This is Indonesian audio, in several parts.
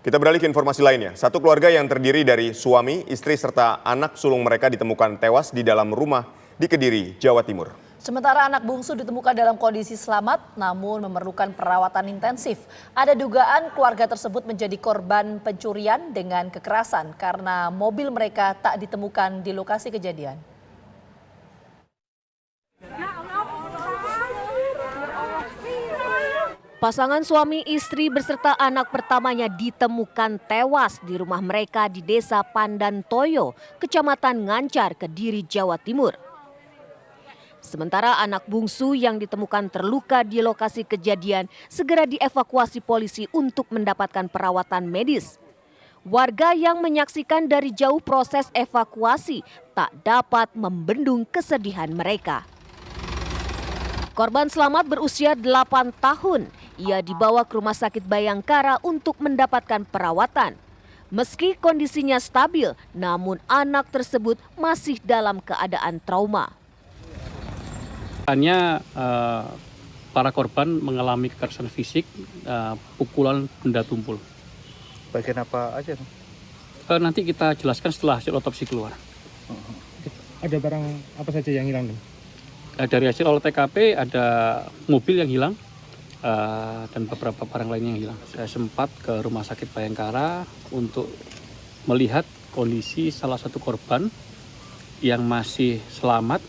Kita beralih ke informasi lainnya. Satu keluarga yang terdiri dari suami, istri, serta anak sulung mereka ditemukan tewas di dalam rumah di Kediri, Jawa Timur. Sementara anak bungsu ditemukan dalam kondisi selamat namun memerlukan perawatan intensif. Ada dugaan keluarga tersebut menjadi korban pencurian dengan kekerasan karena mobil mereka tak ditemukan di lokasi kejadian. Pasangan suami istri beserta anak pertamanya ditemukan tewas di rumah mereka di Desa Pandantoyo, Kecamatan Ngancar, Kediri, Jawa Timur. Sementara anak bungsu yang ditemukan terluka di lokasi kejadian segera dievakuasi polisi untuk mendapatkan perawatan medis. Warga yang menyaksikan dari jauh proses evakuasi tak dapat membendung kesedihan mereka. Korban selamat berusia 8 tahun. Ia dibawa ke Rumah Sakit Bayangkara untuk mendapatkan perawatan. Meski kondisinya stabil, namun anak tersebut masih dalam keadaan trauma. Hanya para korban mengalami kekerasan fisik, pukulan benda tumpul. Bagian apa aja? Nanti kita jelaskan setelah hasil otopsi keluar. Ada barang apa saja yang hilang? Dari hasil olah TKP ada mobil yang hilang dan beberapa barang lainnya yang hilang. Saya sempat ke Rumah Sakit Bayangkara untuk melihat kondisi salah satu korban yang masih selamat.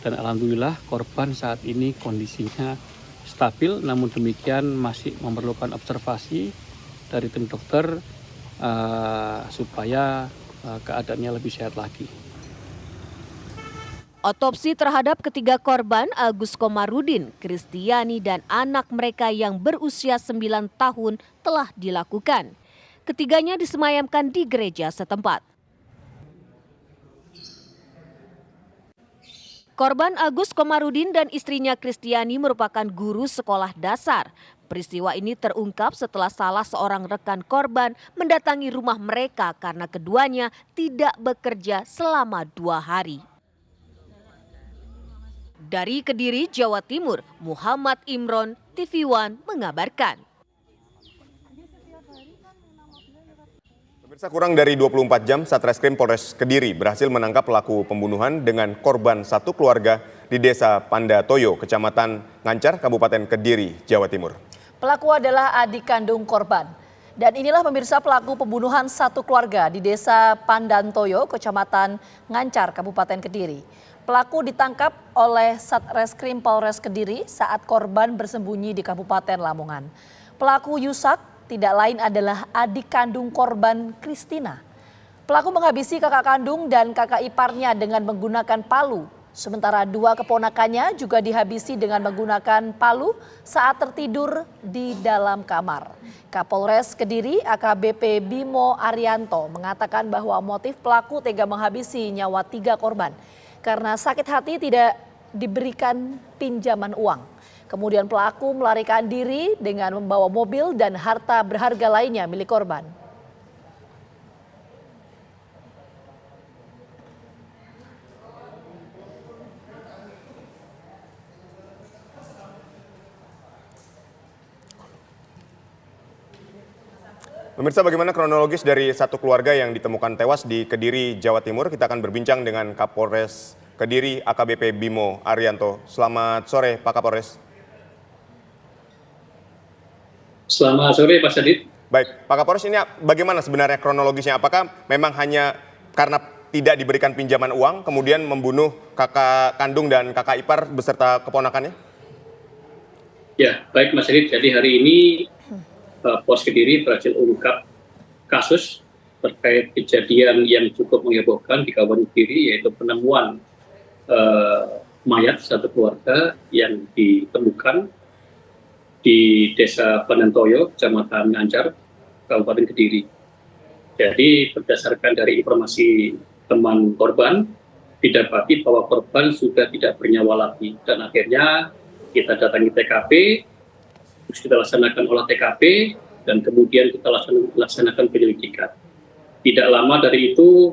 Dan alhamdulillah korban saat ini kondisinya stabil, namun demikian masih memerlukan observasi dari tim dokter supaya keadaannya lebih sehat lagi. Otopsi terhadap ketiga korban, Agus Komarudin, Kristiani, dan anak mereka yang berusia 9 tahun telah dilakukan. Ketiganya disemayamkan di gereja setempat. Korban Agus Komarudin dan istrinya Kristiani merupakan guru sekolah dasar. Peristiwa ini terungkap setelah salah seorang rekan korban mendatangi rumah mereka karena keduanya tidak bekerja selama 2 hari. Dari Kediri, Jawa Timur, Muhammad Imron, TV One mengabarkan. Pemirsa, kurang dari 24 jam Satreskrim Polres Kediri berhasil menangkap pelaku pembunuhan dengan korban satu keluarga di Desa Pandatoyo, Kecamatan Ngancar, Kabupaten Kediri, Jawa Timur. Pelaku adalah adik kandung korban. Dan inilah pemirsa pelaku pembunuhan satu keluarga di Desa Pandantoyo, Kecamatan Ngancar, Kabupaten Kediri. Pelaku ditangkap oleh Satreskrim Polres Kediri saat korban bersembunyi di Kabupaten Lamongan. Pelaku Yusak tidak lain adalah adik kandung korban Kristina. Pelaku menghabisi kakak kandung dan kakak iparnya dengan menggunakan palu. Sementara dua keponakannya juga dihabisi dengan menggunakan palu saat tertidur di dalam kamar. Kapolres Kediri AKBP Bimo Arianto mengatakan bahwa motif pelaku tega menghabisi nyawa 3 korban karena sakit hati tidak diberikan pinjaman uang. Kemudian pelaku melarikan diri dengan membawa mobil dan harta berharga lainnya milik korban. Pemirsa, bagaimana kronologis dari satu keluarga yang ditemukan tewas di Kediri, Jawa Timur? Kita akan berbincang dengan Kapolres Kediri AKBP Bimo Arianto. Selamat sore, Pak Kapolres. Selamat sore, Pak Sadid. Baik, Pak Kapolres, ini bagaimana sebenarnya kronologisnya? Apakah memang hanya karena tidak diberikan pinjaman uang, kemudian membunuh kakak kandung dan kakak ipar beserta keponakannya? Ya, baik Mas Sadid. Jadi hari ini Polres Kediri berhasil ungkap kasus terkait kejadian yang cukup menghebohkan di Kabupaten Kediri, yaitu penemuan mayat satu keluarga yang ditemukan di Desa Pandantoyo, Kecamatan Ngancar, Kabupaten Kediri. Jadi berdasarkan dari informasi teman korban, didapati bahwa korban sudah tidak bernyawa lagi. Dan akhirnya kita datangi TKP, terus kita laksanakan olah TKP, dan kemudian kita laksanakan penyelidikan. Tidak lama dari itu,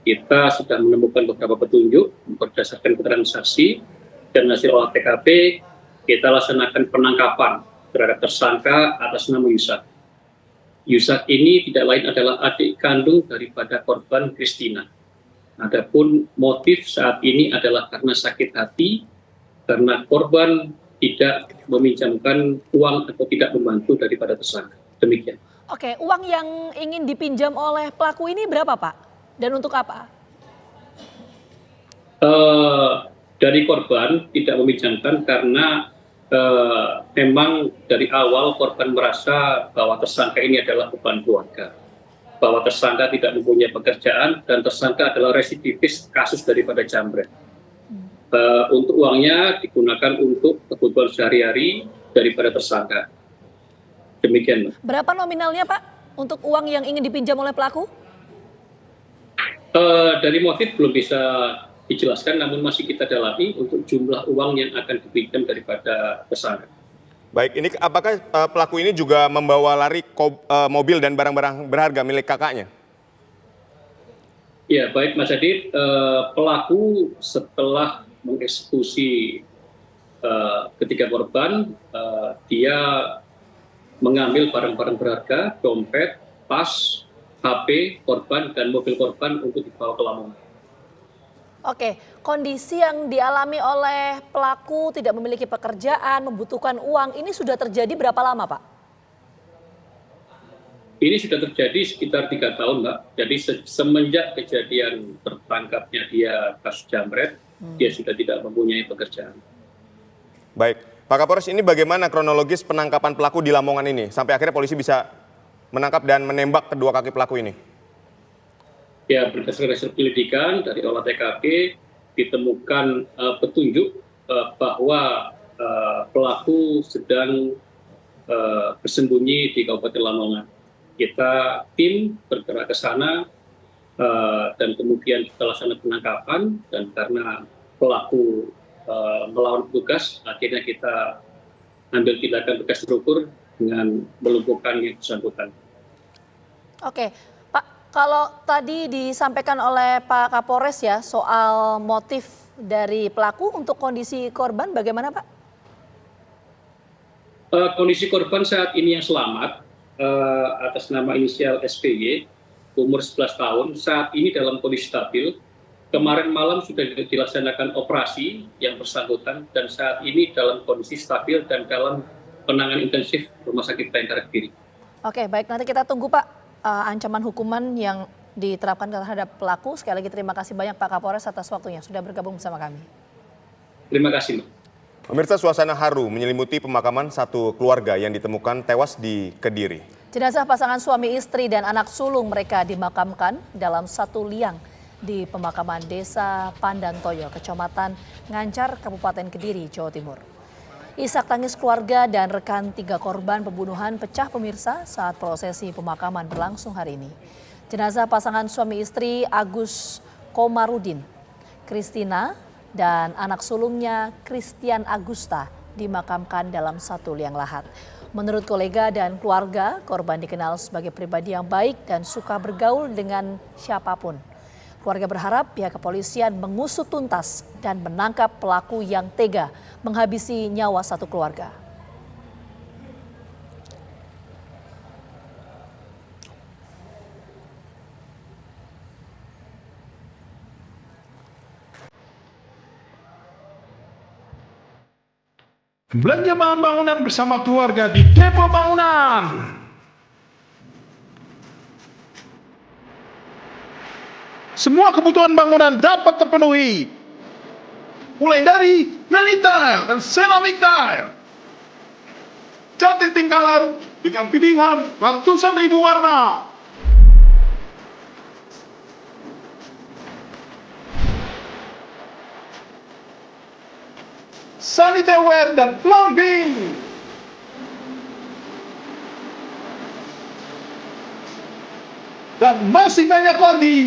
kita sudah menemukan beberapa petunjuk berdasarkan keterangan saksi, dan hasil olah TKP kita laksanakan penangkapan terhadap tersangka atas nama Yusak. Yusak ini tidak lain adalah adik kandung daripada korban Christina. Adapun motif saat ini adalah karena sakit hati, karena korban tidak meminjamkan uang atau tidak membantu daripada tersangka. Demikian. Oke, uang yang ingin dipinjam oleh pelaku ini berapa, Pak? Dan untuk apa? Dari korban tidak meminjamkan karena memang dari awal korban merasa bahwa tersangka ini adalah beban keluarga, bahwa tersangka tidak mempunyai pekerjaan dan tersangka adalah residivis kasus daripada jambret. Untuk uangnya digunakan untuk kebutuhan sehari-hari daripada tersangka. Demikian, Mbak. Berapa nominalnya, Pak, untuk uang yang ingin dipinjam oleh pelaku? Dari motif belum bisa dijelaskan, namun masih kita dalami untuk jumlah uang yang akan dipinjam daripada tersangka. Baik, ini apakah pelaku ini juga membawa lari mobil dan barang-barang berharga milik kakaknya? Ya, baik Mas Adit, pelaku setelah mengeksekusi ketiga korban, dia mengambil barang-barang berharga, dompet, tas, HP korban, dan mobil korban untuk dibawa ke Lamongan. Oke, kondisi yang dialami oleh pelaku tidak memiliki pekerjaan, membutuhkan uang, ini sudah terjadi berapa lama, Pak? Ini sudah terjadi sekitar 3 tahun, Mbak. Jadi semenjak kejadian tertangkapnya dia kasus jambret, dia sudah tidak mempunyai pekerjaan. Baik, Pak Kapolres, ini bagaimana kronologis penangkapan pelaku di Lamongan ini sampai akhirnya polisi bisa menangkap dan menembak kedua kaki pelaku ini? Ya, berdasarkan hasil penyelidikan dari olah TKP ditemukan petunjuk bahwa pelaku sedang bersembunyi di Kabupaten Lamongan. Kita tim bergerak ke sana dan kemudian kita laksanakan penangkapan, dan karena pelaku melawan petugas, akhirnya kita ambil tindakan tegas terukur dengan melumpuhkan yang bersangkutan. Oke, Pak, kalau tadi disampaikan oleh Pak Kapolres ya soal motif dari pelaku, untuk kondisi korban bagaimana, Pak? Kondisi korban saat ini yang selamat atas nama inisial SPY, umur 11 tahun, saat ini dalam kondisi stabil. Kemarin malam sudah dilaksanakan operasi yang bersangkutan dan saat ini dalam kondisi stabil dan dalam penanganan intensif Rumah Sakit Bayangkara Kediri. Oke, baik, nanti kita tunggu, Pak, ancaman hukuman yang diterapkan terhadap pelaku. Sekali lagi terima kasih banyak Pak Kapolres atas waktunya sudah bergabung bersama kami. Terima kasih, Mbak. Pemirsa, suasana haru menyelimuti pemakaman satu keluarga yang ditemukan tewas di Kediri. Jenazah pasangan suami istri dan anak sulung mereka dimakamkan dalam satu liang di pemakaman Desa Pandantoyo, Kecamatan Ngancar, Kabupaten Kediri, Jawa Timur. Isak tangis keluarga dan rekan 3 korban pembunuhan pecah, pemirsa, saat prosesi pemakaman berlangsung hari ini. Jenazah pasangan suami istri Agus Komarudin, Kristina, dan anak sulungnya Christian Agusta dimakamkan dalam satu liang lahat. Menurut kolega dan keluarga, korban dikenal sebagai pribadi yang baik dan suka bergaul dengan siapapun. Keluarga berharap pihak kepolisian mengusut tuntas dan menangkap pelaku yang tega menghabisi nyawa satu keluarga. Belanja bahan bangunan bersama keluarga di Depo Bangunan. Semua kebutuhan bangunan dapat terpenuhi. Mulai dari granit tile dan ceramic tile. Cantik tingkalan dengan pilihan ratusan ribu warna. Sanitary dan plumbing. Dan masih banyak lagi.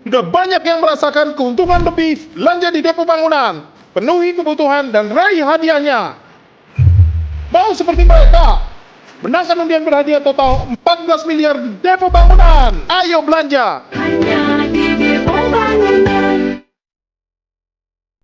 Sudah banyak yang merasakan keuntungan lebih belanja di Depo Bangunan. Penuhi kebutuhan dan raih hadiahnya. Mau seperti mereka? Menangkan undian berhadiah total 14 miliar di Depo Bangunan. Ayo belanja! Hanya